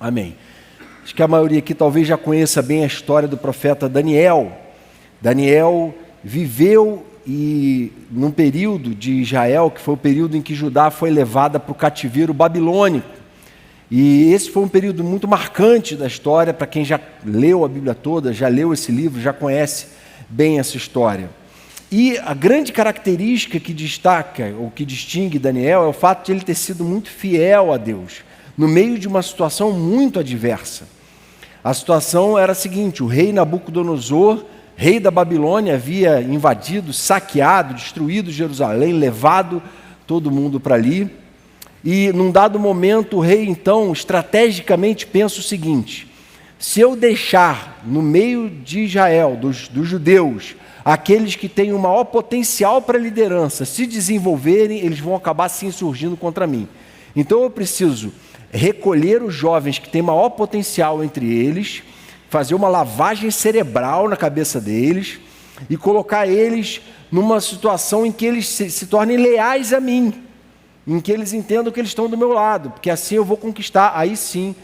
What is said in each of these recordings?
Amém. Acho que a maioria aqui talvez já conheça bem a história do profeta Daniel. Daniel viveu num período de Israel, que foi o período em que Judá foi levada para o cativeiro babilônico. E esse foi um período muito marcante da história, para quem já leu a Bíblia toda, já leu esse livro, já conhece bem essa história. E a grande característica que destaca, ou que distingue Daniel, é o fato de ele ter sido muito fiel a Deus, no meio de uma situação muito adversa. A situação era a seguinte: o rei Nabucodonosor, rei da Babilônia, havia invadido, saqueado, destruído Jerusalém, levado todo mundo para ali. E num dado momento o rei então estrategicamente pensa o seguinte: se eu deixar no meio de Israel, dos judeus, aqueles que têm o maior potencial para liderança se desenvolverem, eles vão acabar se insurgindo contra mim. Então eu preciso recolher os jovens que têm maior potencial entre eles, fazer uma lavagem cerebral na cabeça deles e colocar eles numa situação em que eles se tornem leais a mim, em que eles entendam que eles estão do meu lado, porque assim eu vou conquistar, aí sim,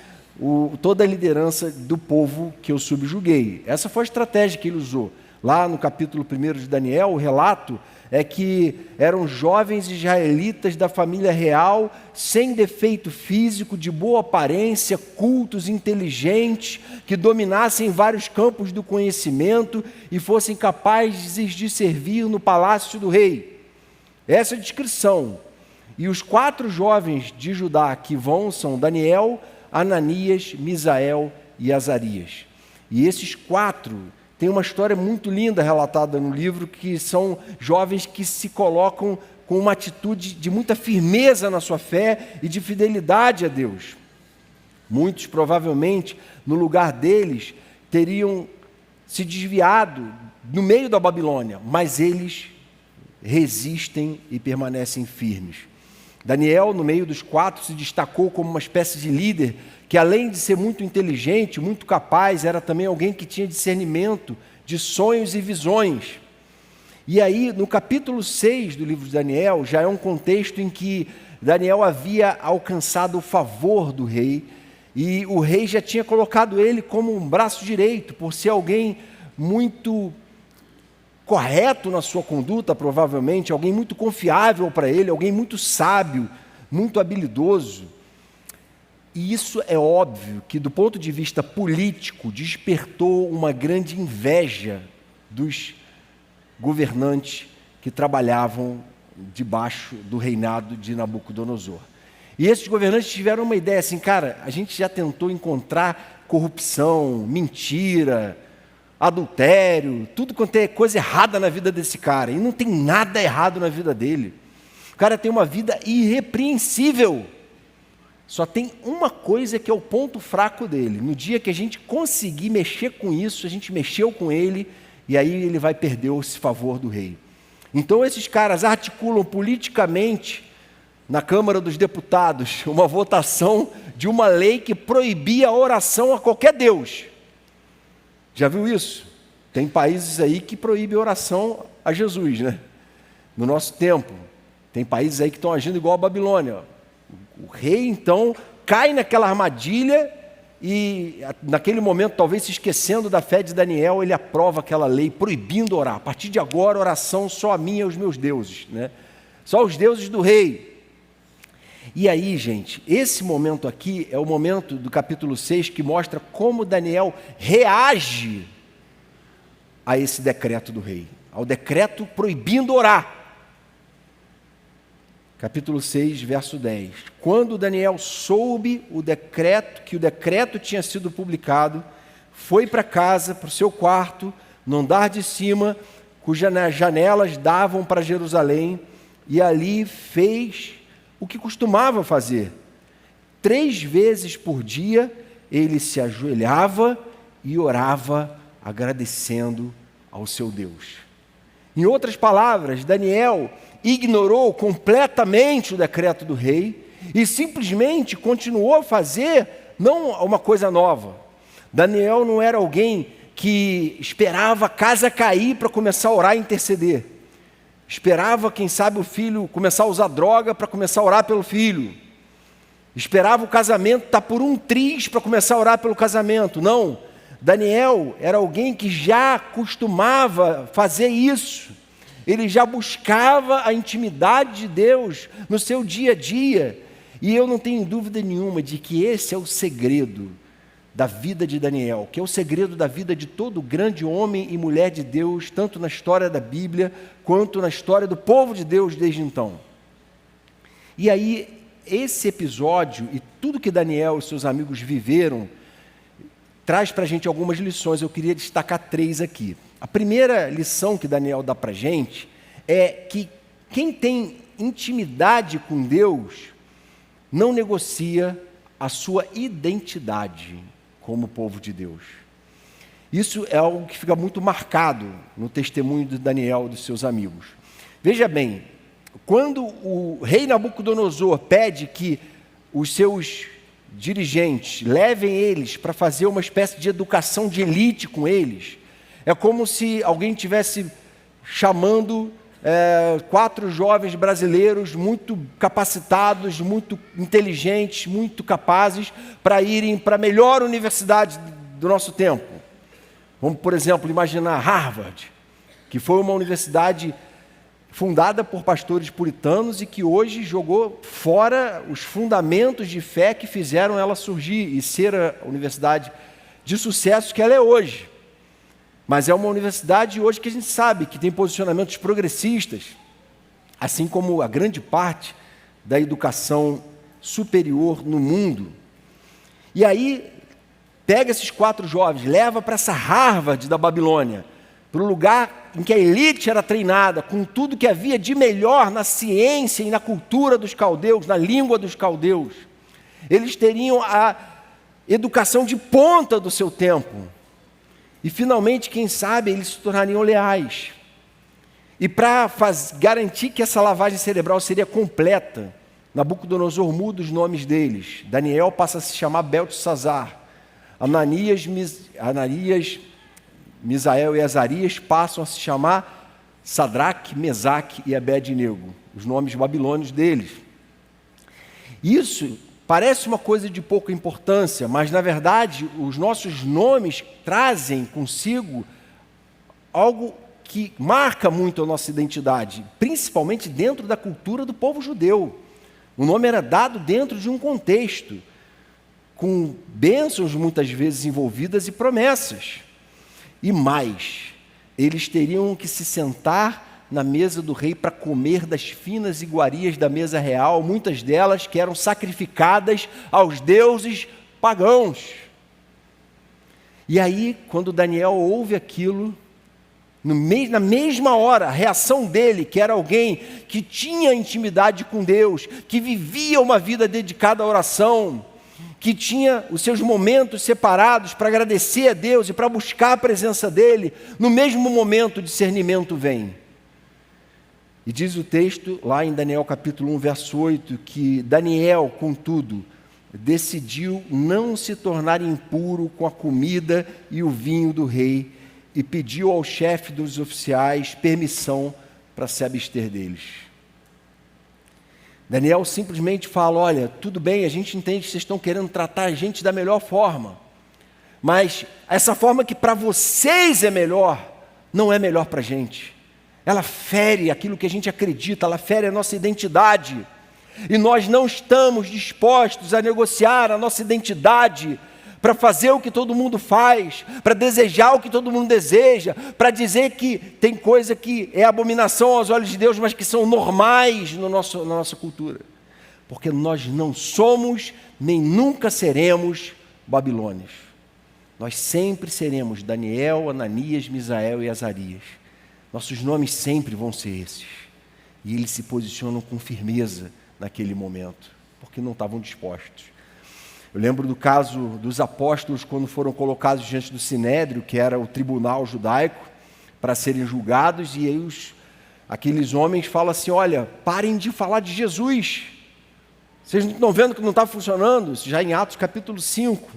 toda a liderança do povo que eu subjuguei. Essa foi a estratégia que ele usou. Lá no capítulo 1 de Daniel, o relato é que eram jovens israelitas da família real, sem defeito físico, de boa aparência, cultos, inteligentes, que dominassem vários campos do conhecimento e fossem capazes de servir no palácio do rei. Essa é a descrição. E os 4 jovens de Judá que vão são Daniel, Ananias, Misael e Azarias. E esses 4 têm uma história muito linda relatada no livro, que são jovens que se colocam com uma atitude de muita firmeza na sua fé e de fidelidade a Deus. Muitos, provavelmente, no lugar deles, teriam se desviado no meio da Babilônia, mas eles resistem e permanecem firmes. Daniel, no meio dos 4, se destacou como uma espécie de líder que, além de ser muito inteligente, muito capaz, era também alguém que tinha discernimento de sonhos e visões. E aí, no capítulo 6 do livro de Daniel, já é um contexto em que Daniel havia alcançado o favor do rei, e o rei já tinha colocado ele como um braço direito, por ser alguém muito correto na sua conduta, provavelmente, alguém muito confiável para ele, alguém muito sábio, muito habilidoso. E isso é óbvio que, do ponto de vista político, despertou uma grande inveja dos governantes que trabalhavam debaixo do reinado de Nabucodonosor. E esses governantes tiveram uma ideia assim: cara, a gente já tentou encontrar corrupção, mentira, adultério, tudo quanto é coisa errada na vida desse cara, e não tem nada errado na vida dele. O cara tem uma vida irrepreensível. Só tem uma coisa que é o ponto fraco dele. No dia que a gente conseguir mexer com isso, a gente mexeu com ele, e aí ele vai perder esse favor do rei. Então esses caras articulam politicamente, na Câmara dos Deputados, uma votação de uma lei que proibia a oração a qualquer Deus. Já viu isso? Tem países aí que proíbem a oração a Jesus, né? No nosso tempo. Tem países aí que estão agindo igual a Babilônia. O rei, então, cai naquela armadilha e, naquele momento, talvez se esquecendo da fé de Daniel, ele aprova aquela lei proibindo orar. A partir de agora, oração só a mim e aos meus deuses, né? Só os deuses do rei. E aí, gente, esse momento aqui é o momento do capítulo 6 que mostra como Daniel reage a esse decreto do rei, ao decreto proibindo orar. Capítulo 6, verso 10. Quando Daniel soube que o decreto tinha sido publicado, foi para casa, para o seu quarto, no andar de cima, cujas janelas davam para Jerusalém, e ali fez o que costumava fazer. 3 vezes por dia, ele se ajoelhava e orava, agradecendo ao seu Deus. Em outras palavras, Daniel ignorou completamente o decreto do rei e simplesmente continuou a fazer não uma coisa nova. Daniel não era alguém que esperava a casa cair para começar a orar e interceder. Esperava, quem sabe, o filho começar a usar droga para começar a orar pelo filho. Esperava o casamento, está por um triz para começar a orar pelo casamento. Não, Daniel era alguém que já costumava fazer isso. Ele já buscava a intimidade de Deus no seu dia a dia. E eu não tenho dúvida nenhuma de que esse é o segredo da vida de Daniel, que é o segredo da vida de todo grande homem e mulher de Deus, tanto na história da Bíblia, quanto na história do povo de Deus desde então. E aí, esse episódio e tudo que Daniel e seus amigos viveram, traz para a gente algumas lições. Eu queria destacar 3 aqui. A primeira lição que Daniel dá para a gente é que quem tem intimidade com Deus não negocia a sua identidade como povo de Deus. Isso é algo que fica muito marcado no testemunho de Daniel e dos seus amigos. Veja bem, quando o rei Nabucodonosor pede que os seus dirigentes levem eles para fazer uma espécie de educação de elite com eles, é como se alguém estivesse chamando 4 jovens brasileiros muito capacitados, muito inteligentes, muito capazes para irem para a melhor universidade do nosso tempo. Vamos, por exemplo, imaginar Harvard, que foi uma universidade fundada por pastores puritanos e que hoje jogou fora os fundamentos de fé que fizeram ela surgir e ser a universidade de sucesso que ela é hoje. Mas é uma universidade hoje que a gente sabe que tem posicionamentos progressistas, assim como a grande parte da educação superior no mundo. E aí, pega esses 4 jovens, leva para essa Harvard da Babilônia, para o lugar em que a elite era treinada, com tudo que havia de melhor na ciência e na cultura dos caldeus, na língua dos caldeus. Eles teriam a educação de ponta do seu tempo. E finalmente, quem sabe, eles se tornariam leais. E para garantir que essa lavagem cerebral seria completa, Nabucodonosor muda os nomes deles. Daniel passa a se chamar Beltesazar. Ananias, Misael e Azarias passam a se chamar Sadraque, Mesaque e Abed-nego, os nomes babilônios deles. Isso parece uma coisa de pouca importância, mas na verdade os nossos nomes trazem consigo algo que marca muito a nossa identidade, principalmente dentro da cultura do povo judeu. O nome era dado dentro de um contexto, com bênçãos muitas vezes envolvidas e promessas. E mais, eles teriam que se sentar na mesa do rei para comer das finas iguarias da mesa real, muitas delas que eram sacrificadas aos deuses pagãos. E aí, quando Daniel ouve aquilo, na mesma hora, a reação dele, que era alguém que tinha intimidade com Deus, que vivia uma vida dedicada à oração, que tinha os seus momentos separados para agradecer a Deus e para buscar a presença dele, no mesmo momento o discernimento vem. E diz o texto, lá em Daniel capítulo 1, verso 8, que Daniel, contudo, decidiu não se tornar impuro com a comida e o vinho do rei e pediu ao chefe dos oficiais permissão para se abster deles. Daniel simplesmente fala, olha, tudo bem, a gente entende que vocês estão querendo tratar a gente da melhor forma, mas essa forma que para vocês é melhor, não é melhor para a gente. Ela fere aquilo que a gente acredita, ela fere a nossa identidade. E nós não estamos dispostos a negociar a nossa identidade para fazer o que todo mundo faz, para desejar o que todo mundo deseja, para dizer que tem coisa que é abominação aos olhos de Deus, mas que são normais na nossa cultura. Porque nós não somos, nem nunca seremos babilônios. Nós sempre seremos Daniel, Ananias, Misael e Azarias. Nossos nomes sempre vão ser esses. E eles se posicionam com firmeza naquele momento, porque não estavam dispostos. Eu lembro do caso dos apóstolos quando foram colocados diante do Sinédrio, que era o tribunal judaico, para serem julgados, e aí aqueles homens falam assim, olha, parem de falar de Jesus. Vocês não estão vendo que não está funcionando? Isso já em Atos capítulo 5.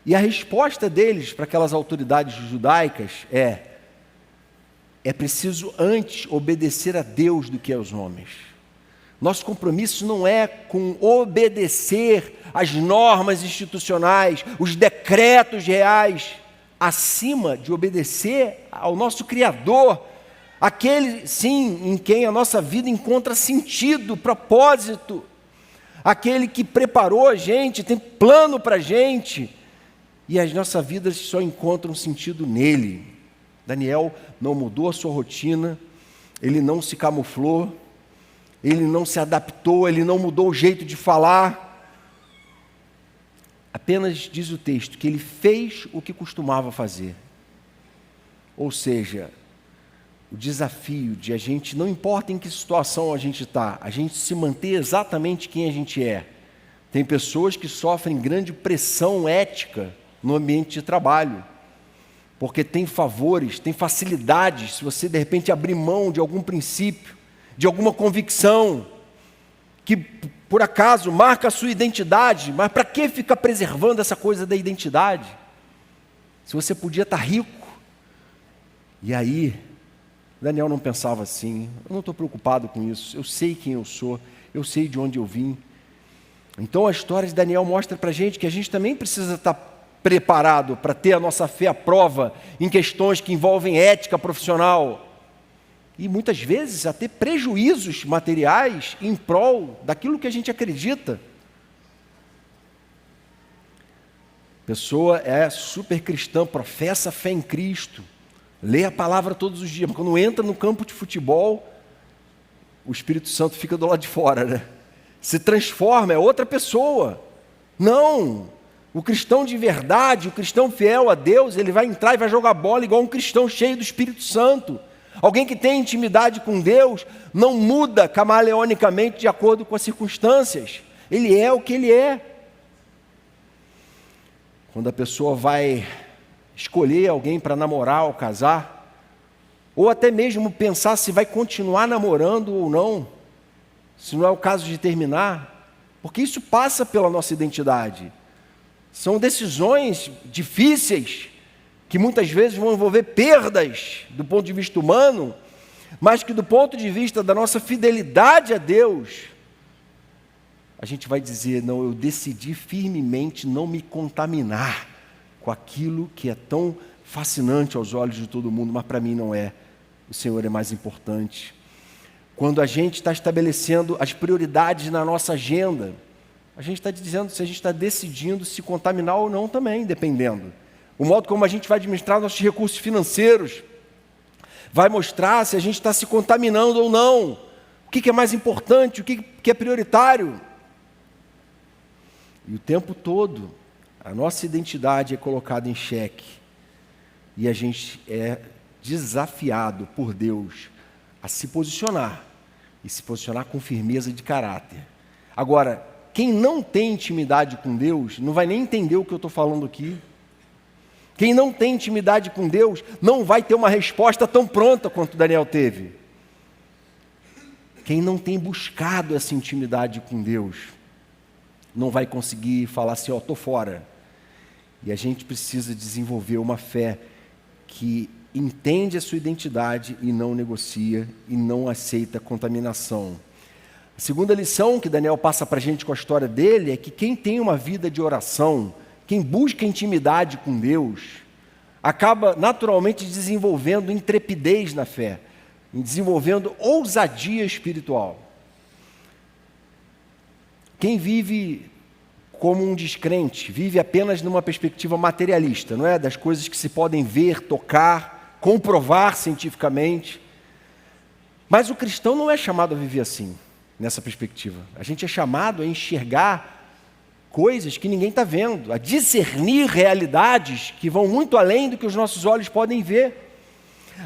E a resposta deles para aquelas autoridades judaicas é preciso antes obedecer a Deus do que aos homens. Nosso compromisso não é com obedecer às normas institucionais, os decretos reais, acima de obedecer ao nosso Criador, aquele, sim, em quem a nossa vida encontra sentido, propósito, aquele que preparou a gente, tem plano para a gente, e as nossas vidas só encontram sentido nele. Daniel não mudou a sua rotina, ele não se camuflou, ele não se adaptou, ele não mudou o jeito de falar. Apenas diz o texto que ele fez o que costumava fazer. Ou seja, o desafio de a gente, não importa em que situação a gente está, a gente se manter exatamente quem a gente é. Tem pessoas que sofrem grande pressão ética no ambiente de trabalho, porque tem favores, tem facilidades, se você de repente abrir mão de algum princípio, de alguma convicção, que por acaso marca a sua identidade, mas para que ficar preservando essa coisa da identidade? Se você podia estar rico. E aí, Daniel não pensava assim, eu não estou preocupado com isso, eu sei quem eu sou, eu sei de onde eu vim. Então a história de Daniel mostra para a gente que a gente também precisa estar preparado para ter a nossa fé à prova em questões que envolvem ética profissional e muitas vezes até prejuízos materiais em prol daquilo que a gente acredita. A pessoa é super cristã, professa fé em Cristo, lê a palavra todos os dias, mas quando entra no campo de futebol, o Espírito Santo fica do lado de fora, né? Se transforma, é outra pessoa. Não! O cristão de verdade, o cristão fiel a Deus, ele vai entrar e vai jogar bola igual um cristão cheio do Espírito Santo. Alguém que tem intimidade com Deus não muda camaleonicamente de acordo com as circunstâncias. Ele é o que ele é. Quando a pessoa vai escolher alguém para namorar ou casar, ou até mesmo pensar se vai continuar namorando ou não, se não é o caso de terminar, porque isso passa pela nossa identidade. São decisões difíceis, que muitas vezes vão envolver perdas do ponto de vista humano, mas que do ponto de vista da nossa fidelidade a Deus, a gente vai dizer, não, eu decidi firmemente não me contaminar com aquilo que é tão fascinante aos olhos de todo mundo, mas para mim não é. O Senhor é mais importante. Quando a gente está estabelecendo as prioridades na nossa agenda, a gente está dizendo se a gente está decidindo se contaminar ou não também, dependendo. O modo como a gente vai administrar nossos recursos financeiros vai mostrar se a gente está se contaminando ou não. O que é mais importante, o que é prioritário. E o tempo todo, a nossa identidade é colocada em xeque. E a gente é desafiado por Deus a se posicionar. E se posicionar com firmeza de caráter. Agora, quem não tem intimidade com Deus, não vai nem entender o que eu estou falando aqui. Quem não tem intimidade com Deus, não vai ter uma resposta tão pronta quanto Daniel teve. Quem não tem buscado essa intimidade com Deus, não vai conseguir falar assim, ó, estou fora. E a gente precisa desenvolver uma fé que entende a sua identidade e não negocia e não aceita contaminação. A segunda lição que Daniel passa para a gente com a história dele é que quem tem uma vida de oração, quem busca intimidade com Deus, acaba naturalmente desenvolvendo intrepidez na fé, desenvolvendo ousadia espiritual. Quem vive como um descrente, vive apenas numa perspectiva materialista, não é? Das coisas que se podem ver, tocar, comprovar cientificamente. Mas o cristão não é chamado a viver assim, nessa perspectiva. A gente é chamado a enxergar coisas que ninguém está vendo, a discernir realidades que vão muito além do que os nossos olhos podem ver.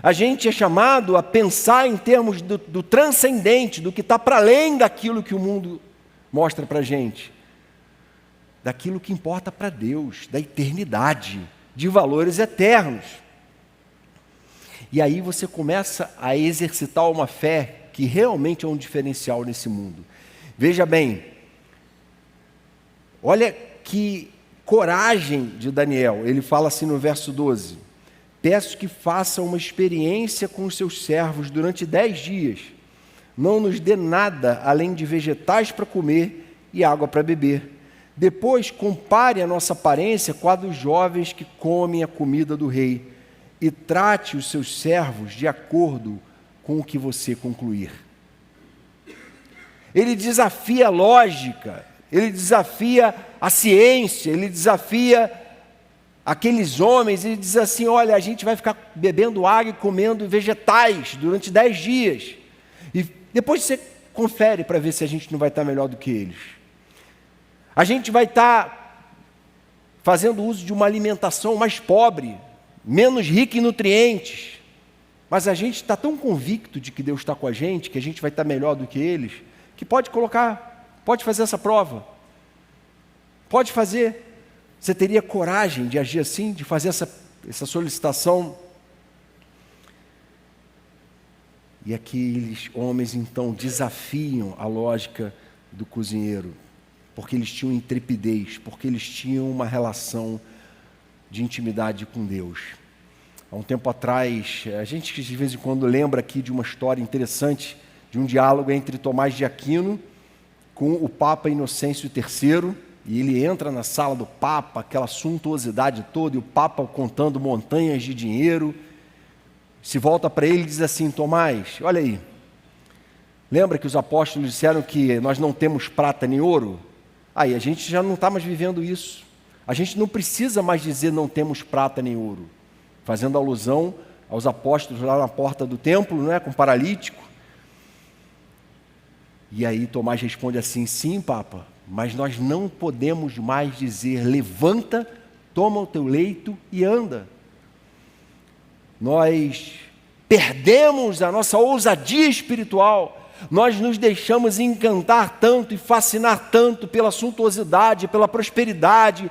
A gente é chamado a pensar em termos do transcendente, do que está para além daquilo que o mundo mostra para a gente, daquilo que importa para Deus, da eternidade, de valores eternos. E aí você começa a exercitar uma fé que realmente é um diferencial nesse mundo. Veja bem, olha que coragem de Daniel. Ele fala assim no verso 12: peço que faça uma experiência com os seus servos durante 10 dias. não nos dê nada além de vegetais para comer e água para beber. Depois, compare a nossa aparência com a dos jovens que comem a comida do rei e trate os seus servos de acordo com o que você concluir. Ele desafia a lógica, ele desafia a ciência, ele desafia aqueles homens, ele diz assim: olha, a gente vai ficar bebendo água e comendo vegetais durante 10 dias. E depois você confere para ver se a gente não vai estar melhor do que eles. A gente vai estar fazendo uso de uma alimentação mais pobre, menos rica em nutrientes. Mas a gente está tão convicto de que Deus está com a gente vai estar melhor do que eles, que pode fazer essa prova. Pode fazer. Você teria coragem de agir assim, de fazer essa solicitação? E aqueles homens, então, desafiam a lógica do cozinheiro, porque eles tinham intrepidez, porque eles tinham uma relação de intimidade com Deus. Há um tempo atrás, a gente de vez em quando lembra aqui de uma história interessante, de um diálogo entre Tomás de Aquino com o Papa Inocêncio III, e ele entra na sala do Papa, aquela suntuosidade toda, e o Papa contando montanhas de dinheiro, se volta para ele e diz assim: Tomás, olha aí, lembra que os apóstolos disseram que nós não temos prata nem ouro? Aí a gente já não está mais vivendo isso. A gente não precisa mais dizer não temos prata nem ouro, fazendo alusão aos apóstolos lá na porta do templo, não é? Com o paralítico. E aí Tomás responde assim: sim, Papa, mas nós não podemos mais dizer levanta, toma o teu leito e anda. Nós perdemos a nossa ousadia espiritual, nós nos deixamos encantar tanto e fascinar tanto pela suntuosidade, pela prosperidade,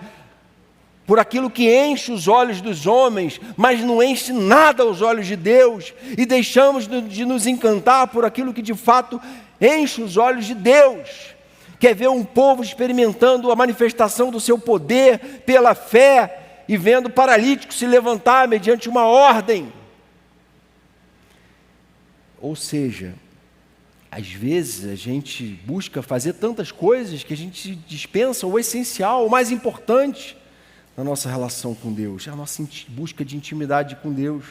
por aquilo que enche os olhos dos homens, mas não enche nada aos olhos de Deus, e deixamos de nos encantar por aquilo que de fato enche os olhos de Deus. Quer ver um povo experimentando a manifestação do seu poder pela fé e vendo paralítico se levantar mediante uma ordem. Ou seja, às vezes a gente busca fazer tantas coisas que a gente dispensa o essencial, o mais importante na nossa relação com Deus, a nossa busca de intimidade com Deus.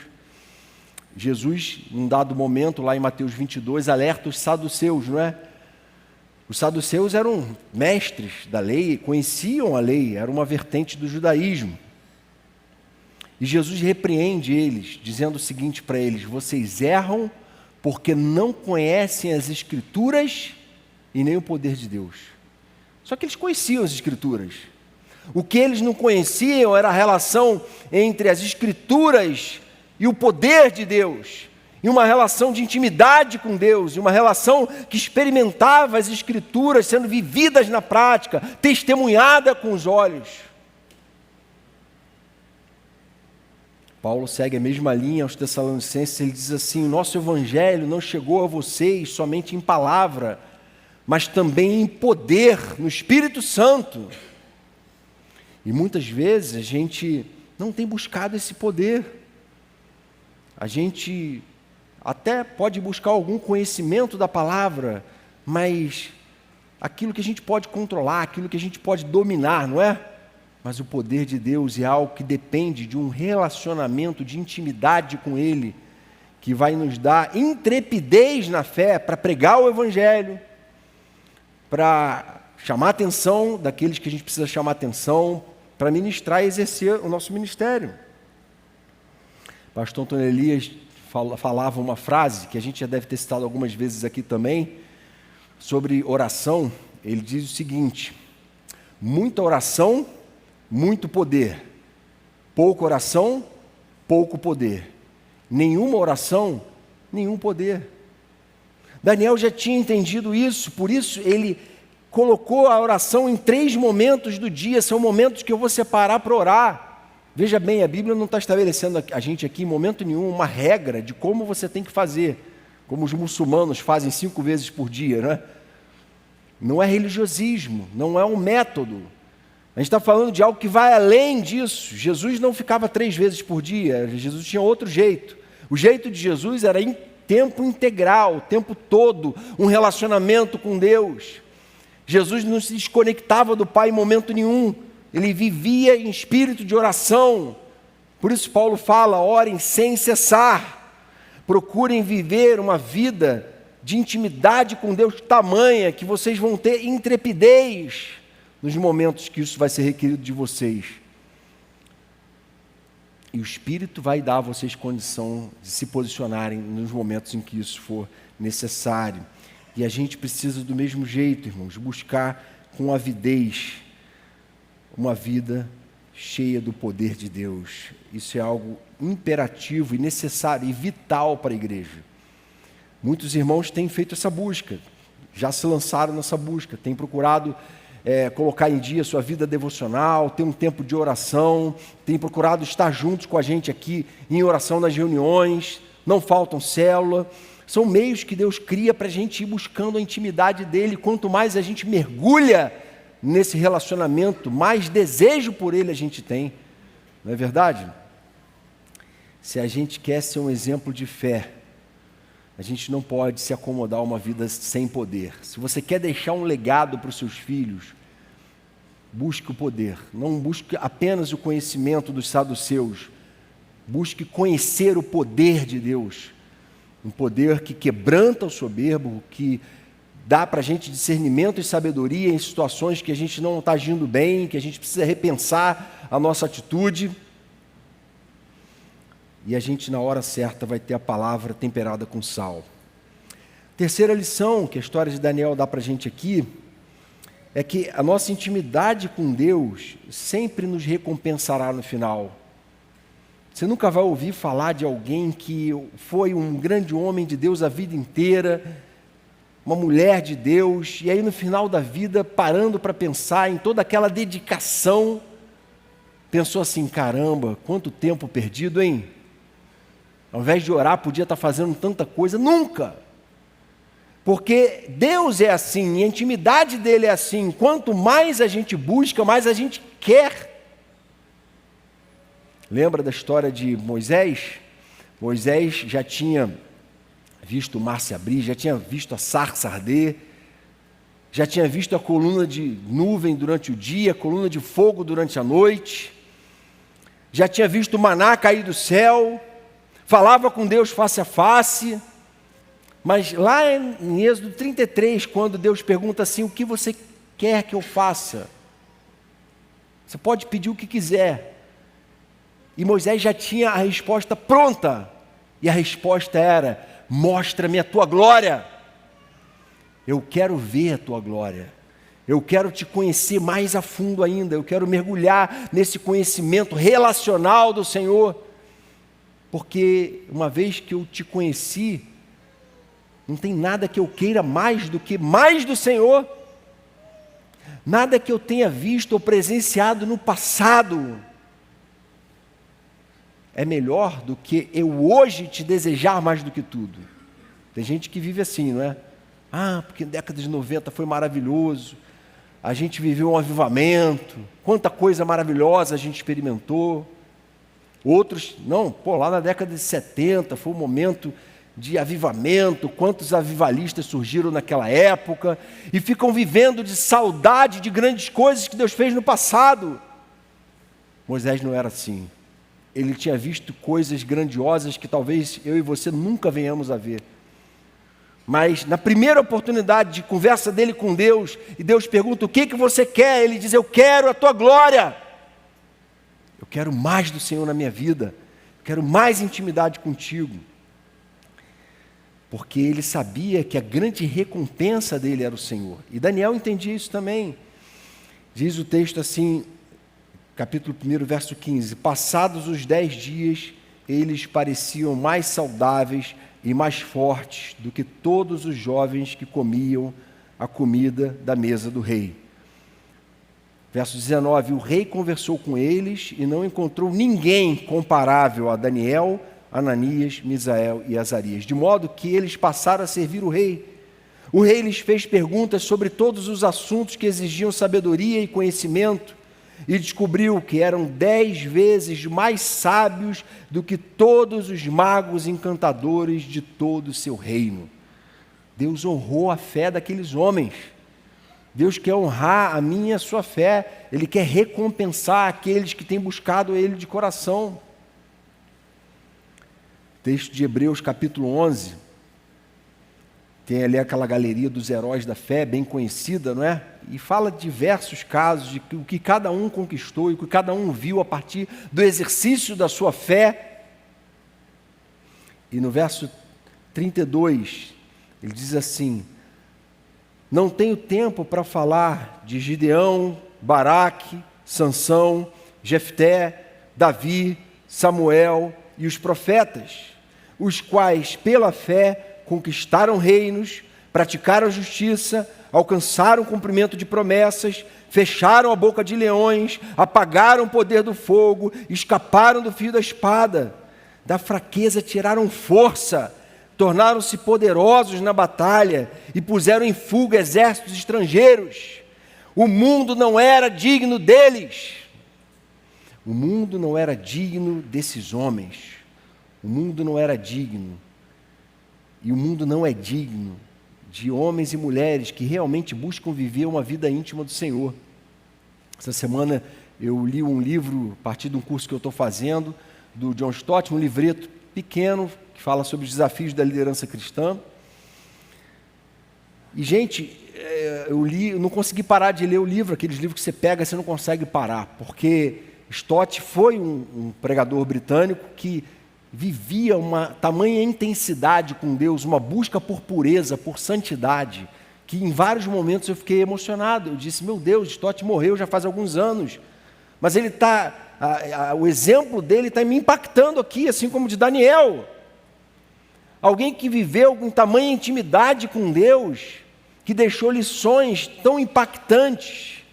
Jesus, num dado momento, lá em Mateus 22, alerta os saduceus, não é? Os saduceus eram mestres da lei, conheciam a lei, era uma vertente do judaísmo. E Jesus repreende eles, dizendo o seguinte para eles: vocês erram porque não conhecem as Escrituras e nem o poder de Deus. Só que eles conheciam as Escrituras. O que eles não conheciam era a relação entre as Escrituras e o poder de Deus, e uma relação de intimidade com Deus, e uma relação que experimentava as Escrituras sendo vividas na prática, testemunhada com os olhos. Paulo segue a mesma linha aos Tessalonicenses, ele diz assim: o nosso evangelho não chegou a vocês somente em palavra, mas também em poder, no Espírito Santo. E muitas vezes a gente não tem buscado esse poder. A gente até pode buscar algum conhecimento da palavra, mas aquilo que a gente pode controlar, aquilo que a gente pode dominar, não é? Mas o poder de Deus é algo que depende de um relacionamento de intimidade com Ele, que vai nos dar intrepidez na fé para pregar o Evangelho, para chamar a atenção daqueles que a gente precisa chamar a atenção, para ministrar e exercer o nosso ministério. Pastor Antônio Elias falava uma frase, que a gente já deve ter citado algumas vezes aqui também, sobre oração. Ele diz o seguinte: muita oração, muito poder. Pouca oração, pouco poder. Nenhuma oração, nenhum poder. Daniel já tinha entendido isso, por isso ele colocou a oração em 3 momentos do dia. São momentos que eu vou separar para orar. Veja bem, a Bíblia não está estabelecendo a gente aqui em momento nenhum uma regra de como você tem que fazer, como os muçulmanos fazem 5 vezes por dia, né? Não é religiosismo, não é um método. A gente está falando de algo que vai além disso. Jesus não ficava 3 vezes por dia, Jesus tinha outro jeito. O jeito de Jesus era tempo integral, o tempo todo, um relacionamento com Deus. Jesus não se desconectava do Pai em momento nenhum, ele vivia em espírito de oração. Por isso Paulo fala: orem sem cessar, procurem viver uma vida de intimidade com Deus tamanha que vocês vão ter intrepidez nos momentos que isso vai ser requerido de vocês. E o Espírito vai dar a vocês condição de se posicionarem nos momentos em que isso for necessário. E a gente precisa do mesmo jeito, irmãos, buscar com avidez uma vida cheia do poder de Deus. Isso é algo imperativo e necessário e vital para a igreja. Muitos irmãos têm feito essa busca, já se lançaram nessa busca, têm procurado colocar em dia sua vida devocional, ter um tempo de oração, têm procurado estar juntos com a gente aqui em oração nas reuniões, não faltam célula. São meios que Deus cria para a gente ir buscando a intimidade dEle. Quanto mais a gente mergulha nesse relacionamento, mais desejo por Ele a gente tem. Não é verdade? Se a gente quer ser um exemplo de fé, a gente não pode se acomodar a uma vida sem poder. Se você quer deixar um legado para os seus filhos, busque o poder. Não busque apenas o conhecimento dos saduceus. Busque conhecer o poder de Deus. Um poder que quebranta o soberbo, que dá para a gente discernimento e sabedoria em situações que a gente não está agindo bem, que a gente precisa repensar a nossa atitude. E a gente, na hora certa, vai ter a palavra temperada com sal. Terceira lição que a história de Daniel dá para a gente aqui é que a nossa intimidade com Deus sempre nos recompensará no final. Você nunca vai ouvir falar de alguém que foi um grande homem de Deus a vida inteira, uma mulher de Deus, e aí no final da vida, parando para pensar em toda aquela dedicação, pensou assim: caramba, quanto tempo perdido, hein? Ao invés de orar, podia estar fazendo tanta coisa. Nunca! Porque Deus é assim, e a intimidade dEle é assim. Quanto mais a gente busca, mais a gente quer. Lembra da história de Moisés? Moisés já tinha visto o mar se abrir, já tinha visto a sarça arder, já tinha visto a coluna de nuvem durante o dia, a coluna de fogo durante a noite, já tinha visto o maná cair do céu, falava com Deus face a face. Mas lá em Êxodo 33, quando Deus pergunta assim: o que você quer que eu faça? Você pode pedir o que quiser. E Moisés já tinha a resposta pronta. E a resposta era: mostra-me a tua glória. Eu quero ver a tua glória. Eu quero te conhecer mais a fundo ainda. Eu quero mergulhar nesse conhecimento relacional do Senhor. Porque uma vez que eu te conheci, não tem nada que eu queira mais do que mais do Senhor. Nada que eu tenha visto ou presenciado no passado é melhor do que eu hoje te desejar mais do que tudo. Tem gente que vive assim, não é? Ah, porque na década de 90 foi maravilhoso, a gente viveu um avivamento, quanta coisa maravilhosa a gente experimentou. Outros, não, lá na década de 70 foi um momento de avivamento, quantos avivalistas surgiram naquela época, e ficam vivendo de saudade de grandes coisas que Deus fez no passado. Moisés não era assim. Ele tinha visto coisas grandiosas que talvez eu e você nunca venhamos a ver. Mas na primeira oportunidade de conversa dele com Deus, e Deus pergunta: o que você quer? Ele diz: eu quero a tua glória. Eu quero mais do Senhor na minha vida. Eu quero mais intimidade contigo. Porque ele sabia que a grande recompensa dele era o Senhor. E Daniel entendia isso também. Diz o texto assim, capítulo 1, verso 15: passados os 10 dias, eles pareciam mais saudáveis e mais fortes do que todos os jovens que comiam a comida da mesa do rei. Verso 19: o rei conversou com eles e não encontrou ninguém comparável a Daniel, Ananias, Misael e Azarias, de modo que eles passaram a servir o rei. O rei lhes fez perguntas sobre todos os assuntos que exigiam sabedoria e conhecimento. e descobriu que eram 10 vezes mais sábios do que todos os magos encantadores de todo o seu reino. Deus honrou a fé daqueles homens. Deus quer honrar a minha e a sua fé. Ele quer recompensar aqueles que têm buscado Ele de coração. Texto de Hebreus capítulo 11. Tem ali aquela galeria dos heróis da fé, bem conhecida, não é? E fala de diversos casos, de o que cada um conquistou e o que cada um viu a partir do exercício da sua fé. E no verso 32, ele diz assim: não tenho tempo para falar de Gideão, Baraque, Sansão, Jefté, Davi, Samuel e os profetas, os quais, pela fé, conquistaram reinos, praticaram justiça, alcançaram o cumprimento de promessas, fecharam a boca de leões, apagaram o poder do fogo, escaparam do fio da espada, da fraqueza tiraram força, tornaram-se poderosos na batalha e puseram em fuga exércitos estrangeiros. O mundo não era digno deles. O mundo não era digno desses homens. O mundo não era digno. E o mundo não é digno de homens e mulheres que realmente buscam viver uma vida íntima do Senhor. Essa semana eu li um livro, a partir de um curso que eu estou fazendo, do John Stott, um livreto pequeno, que fala sobre os desafios da liderança cristã. E, gente, eu não consegui parar de ler o livro, aqueles livros que você pega e você não consegue parar, porque Stott foi um pregador britânico que vivia uma tamanha intensidade com Deus, uma busca por pureza, por santidade, que em vários momentos eu fiquei emocionado. Eu disse: meu Deus, Stott morreu já faz alguns anos, mas ele o exemplo dele está me impactando aqui, assim como de Daniel. Alguém que viveu com tamanha intimidade com Deus, que deixou lições tão impactantes.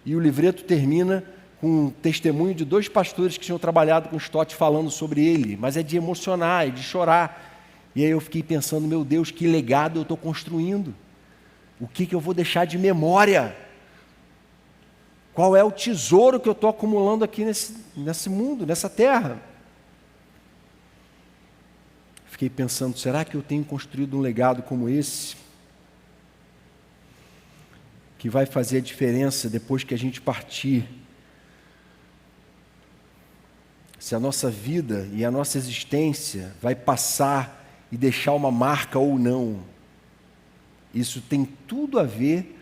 E o livreto termina com um testemunho de 2 pastores que tinham trabalhado com Stott falando sobre ele, mas é de emocionar, é de chorar. E aí eu fiquei pensando: meu Deus, que legado eu estou construindo? O que eu vou deixar de memória? Qual é o tesouro que eu estou acumulando aqui nesse mundo, nessa terra? Fiquei pensando: será que eu tenho construído um legado como esse? Que vai fazer a diferença depois que a gente partir. Se a nossa vida e a nossa existência vai passar e deixar uma marca ou não. Isso tem tudo a ver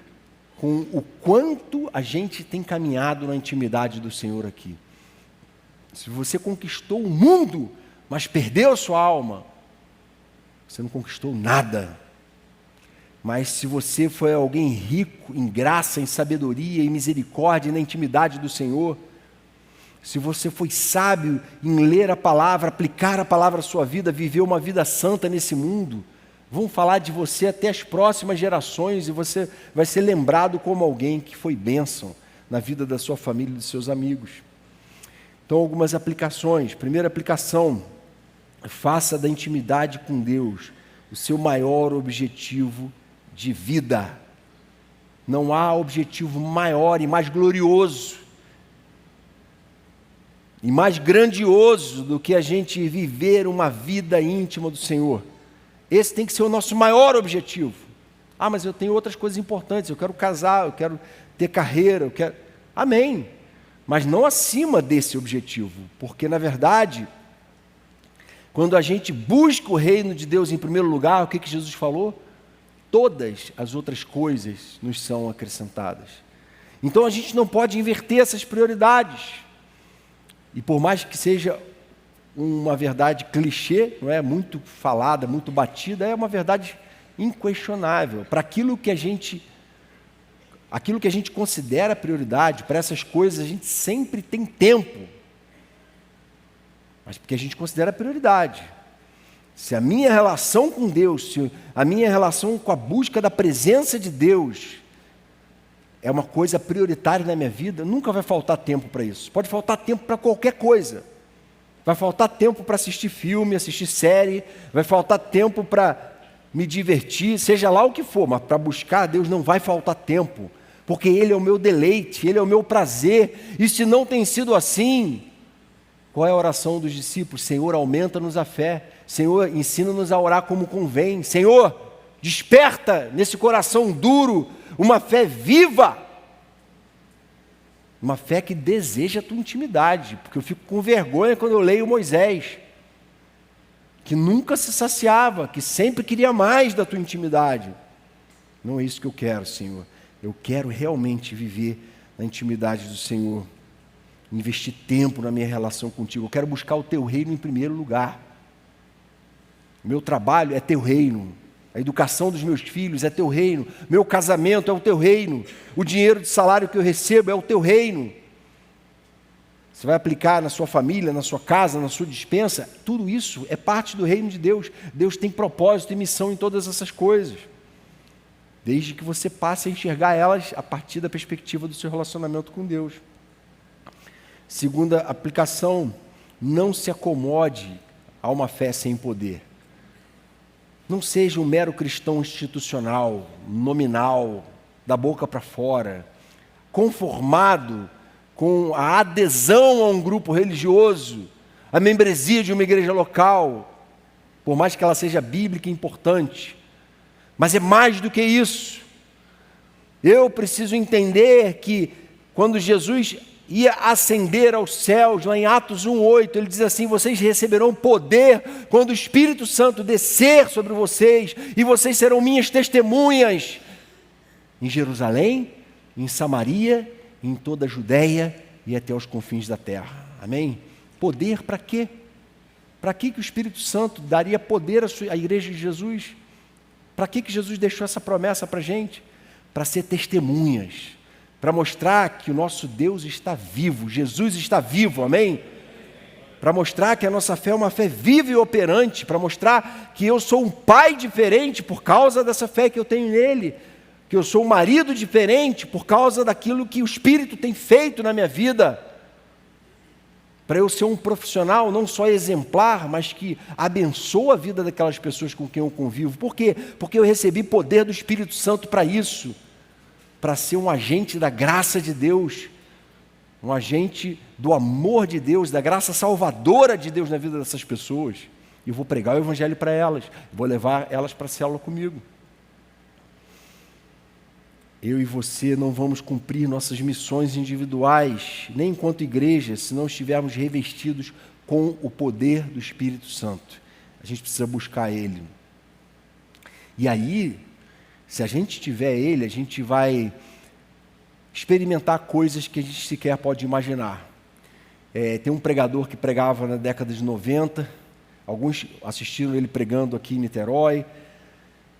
com o quanto a gente tem caminhado na intimidade do Senhor aqui. Se você conquistou o mundo, mas perdeu a sua alma, você não conquistou nada. Mas se você foi alguém rico em graça, em sabedoria, em misericórdia, na intimidade do Senhor, se você foi sábio em ler a palavra, aplicar a palavra à sua vida, viver uma vida santa nesse mundo, vão falar de você até as próximas gerações e você vai ser lembrado como alguém que foi bênção na vida da sua família e dos seus amigos. Então, algumas aplicações. Primeira aplicação: faça da intimidade com Deus o seu maior objetivo de vida. Não há objetivo maior e mais glorioso e mais grandioso do que a gente viver uma vida íntima do Senhor. Esse tem que ser o nosso maior objetivo. Ah, mas eu tenho outras coisas importantes, eu quero casar, eu quero ter carreira, eu quero... Amém. Mas não acima desse objetivo, porque na verdade, quando a gente busca o reino de Deus em primeiro lugar, o que Jesus falou? Todas as outras coisas nos são acrescentadas. Então a gente não pode inverter essas prioridades. E por mais que seja uma verdade clichê, não é muito falada, muito batida, é uma verdade inquestionável. Para aquilo que a gente considera prioridade, para essas coisas a gente sempre tem tempo. Mas porque a gente considera prioridade. Se a minha relação com Deus, se a minha relação com a busca da presença de Deus é uma coisa prioritária na minha vida, nunca vai faltar tempo para isso. Pode faltar tempo para qualquer coisa. Vai faltar tempo para assistir filme, assistir série, vai faltar tempo para me divertir, seja lá o que for, mas para buscar a Deus não vai faltar tempo, porque Ele é o meu deleite, Ele é o meu prazer. E se não tem sido assim, qual é a oração dos discípulos? Senhor, aumenta-nos a fé. Senhor, ensina-nos a orar como convém. Senhor, desperta nesse coração duro uma fé viva. Uma fé que deseja a tua intimidade, porque eu fico com vergonha quando eu leio Moisés, que nunca se saciava, que sempre queria mais da tua intimidade. Não é isso que eu quero, Senhor. Eu quero realmente viver na intimidade do Senhor, investir tempo na minha relação contigo. Eu quero buscar o teu reino em primeiro lugar. O meu trabalho é teu reino. A educação dos meus filhos é teu reino. Meu casamento é o teu reino. O dinheiro de salário que eu recebo é o teu reino. Você vai aplicar na sua família, na sua casa, na sua despensa. Tudo isso é parte do reino de Deus. Deus tem propósito e missão em todas essas coisas. Desde que você passe a enxergar elas a partir da perspectiva do seu relacionamento com Deus. Segunda aplicação, não se acomode a uma fé sem poder. Não seja um mero cristão institucional, nominal, da boca para fora, conformado com a adesão a um grupo religioso, a membresia de uma igreja local, por mais que ela seja bíblica e importante. Mas é mais do que isso. Eu preciso entender que quando Jesus ia ascender aos céus, lá em Atos 1:8, ele diz assim: vocês receberão poder quando o Espírito Santo descer sobre vocês, e vocês serão minhas testemunhas em Jerusalém, em Samaria, em toda a Judéia e até os confins da terra. Amém? Poder para quê? Para que o Espírito Santo daria poder à igreja de Jesus? Para que Jesus deixou essa promessa para a gente? Para ser testemunhas, para mostrar que o nosso Deus está vivo, Jesus está vivo, amém? Para mostrar que a nossa fé é uma fé viva e operante, para mostrar que eu sou um pai diferente por causa dessa fé que eu tenho nele, que eu sou um marido diferente por causa daquilo que o Espírito tem feito na minha vida, para eu ser um profissional não só exemplar, mas que abençoa a vida daquelas pessoas com quem eu convivo. Por quê? Porque eu recebi poder do Espírito Santo para isso, para ser um agente da graça de Deus, um agente do amor de Deus, da graça salvadora de Deus na vida dessas pessoas. E eu vou pregar o Evangelho para elas, vou levar elas para a célula comigo. Eu e você não vamos cumprir nossas missões individuais, nem enquanto igreja, se não estivermos revestidos com o poder do Espírito Santo. A gente precisa buscar Ele. E aí, se a gente tiver Ele, a gente vai experimentar coisas que a gente sequer pode imaginar. Tem um pregador que pregava na década de 90, alguns assistiram ele pregando aqui em Niterói,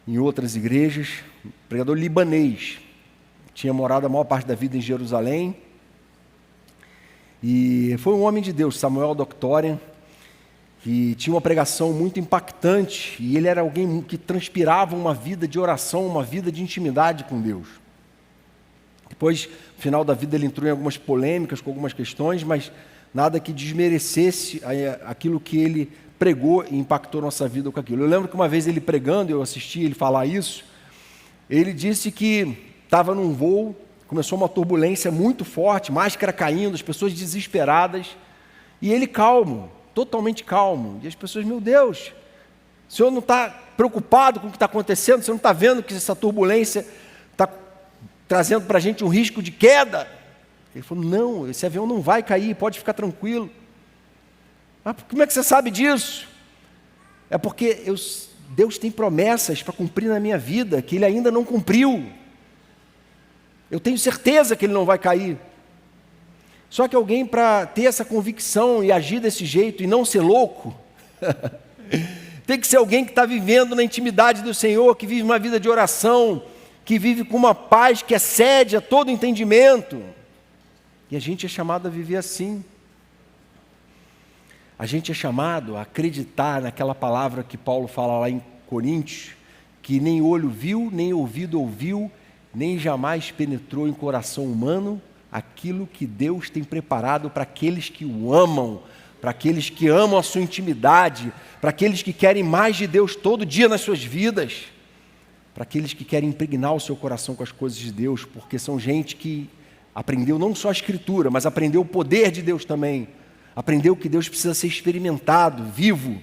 em outras igrejas, pregador libanês, tinha morado a maior parte da vida em Jerusalém, e foi um homem de Deus, Samuel Doctorian, que tinha uma pregação muito impactante, e ele era alguém que transpirava uma vida de oração, uma vida de intimidade com Deus. Depois, no final da vida, ele entrou em algumas polêmicas com algumas questões, mas nada que desmerecesse aquilo que ele pregou e impactou nossa vida com aquilo. Eu lembro que uma vez ele pregando, eu assisti ele falar isso, ele disse que estava num voo, começou uma turbulência muito forte, máscara caindo, as pessoas desesperadas, e ele calmo, totalmente calmo. E as pessoas, meu Deus, o senhor não está preocupado com o que está acontecendo? O senhor não está vendo que essa turbulência está trazendo para a gente um risco de queda? Ele falou, não, esse avião não vai cair, pode ficar tranquilo. Mas como é que você sabe disso? É porque Deus tem promessas para cumprir na minha vida, que Ele ainda não cumpriu. Eu tenho certeza que ele não vai cair. Só que alguém, para ter essa convicção e agir desse jeito e não ser louco, tem que ser alguém que está vivendo na intimidade do Senhor, que vive uma vida de oração, que vive com uma paz que excede a todo entendimento. E a gente é chamado a viver assim. A gente é chamado a acreditar naquela palavra que Paulo fala lá em Coríntios, que nem olho viu, nem ouvido ouviu, nem jamais penetrou em coração humano aquilo que Deus tem preparado para aqueles que o amam, para aqueles que amam a sua intimidade, para aqueles que querem mais de Deus todo dia nas suas vidas. para aqueles que querem impregnar o seu coração com as coisas de Deus, porque são gente que aprendeu não só a Escritura, mas aprendeu o poder de Deus também, aprendeu que Deus precisa ser experimentado, vivo.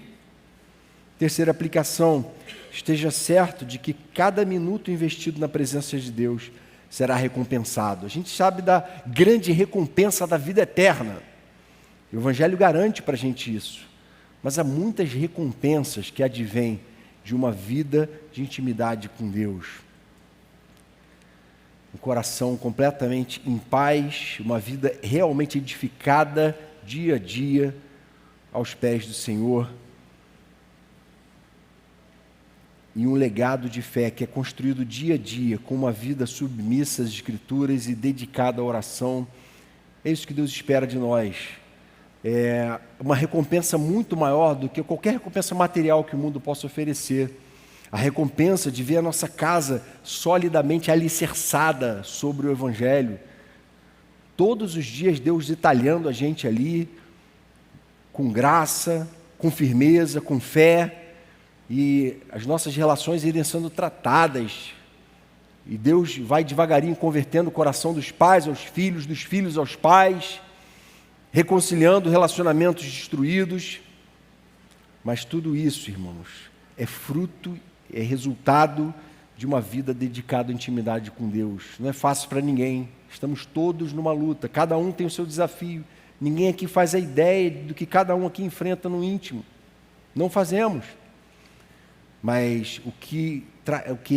Terceira aplicação, esteja certo de que cada minuto investido na presença de Deus será recompensado. A gente sabe da grande recompensa da vida eterna. O Evangelho garante para a gente isso. Mas há muitas recompensas que advêm de uma vida de intimidade com Deus. Um coração completamente em paz, uma vida realmente edificada dia a dia aos pés do Senhor. E um legado de fé que é construído dia a dia com uma vida submissa às Escrituras e dedicada à oração. É isso que Deus espera de nós. É uma recompensa muito maior do que qualquer recompensa material que o mundo possa oferecer. A recompensa de ver a nossa casa solidamente alicerçada sobre o Evangelho. Todos os dias Deus detalhando a gente ali, com graça, com firmeza, com fé, e as nossas relações irem sendo tratadas. E Deus vai devagarinho convertendo o coração dos pais aos filhos, dos filhos aos pais, reconciliando relacionamentos destruídos. Mas tudo isso, irmãos, é fruto, é resultado de uma vida dedicada à intimidade com Deus. Não é fácil para ninguém, estamos todos numa luta, cada um tem o seu desafio. Ninguém aqui faz a ideia do que cada um aqui enfrenta no íntimo. Não fazemos. Mas o que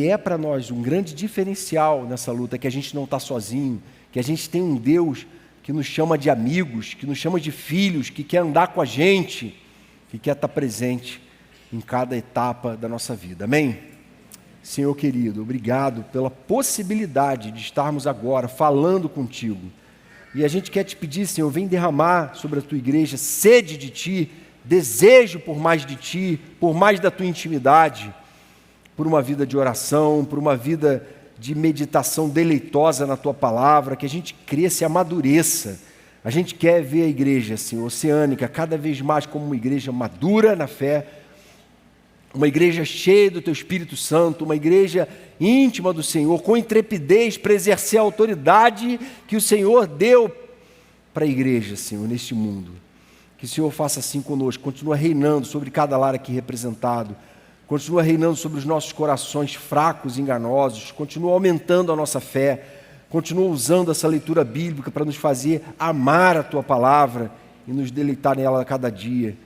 é para nós um grande diferencial nessa luta é que a gente não está sozinho, que a gente tem um Deus que nos chama de amigos, que nos chama de filhos, que quer andar com a gente, que quer estar presente em cada etapa da nossa vida. Amém? Senhor querido, obrigado pela possibilidade de estarmos agora falando contigo. E a gente quer te pedir, Senhor, vem derramar sobre a tua igreja sede de ti, desejo por mais de ti, por mais da tua intimidade, por uma vida de oração, por uma vida de meditação deleitosa na tua palavra, que a gente cresça e amadureça. A gente quer ver a igreja, Senhor, oceânica, cada vez mais como uma igreja madura na fé, uma igreja cheia do teu Espírito Santo, uma igreja íntima do Senhor, com intrepidez para exercer a autoridade que o Senhor deu para a igreja, Senhor, neste mundo. Que o Senhor faça assim conosco, continua reinando sobre cada lar aqui representado, continua reinando sobre os nossos corações fracos e enganosos, continua aumentando a nossa fé, continua usando essa leitura bíblica para nos fazer amar a tua palavra e nos deleitar nela a cada dia.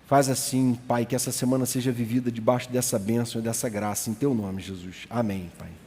Faz assim, Pai, que essa semana seja vivida debaixo dessa bênção e dessa graça, em teu nome, Jesus. Amém, Pai.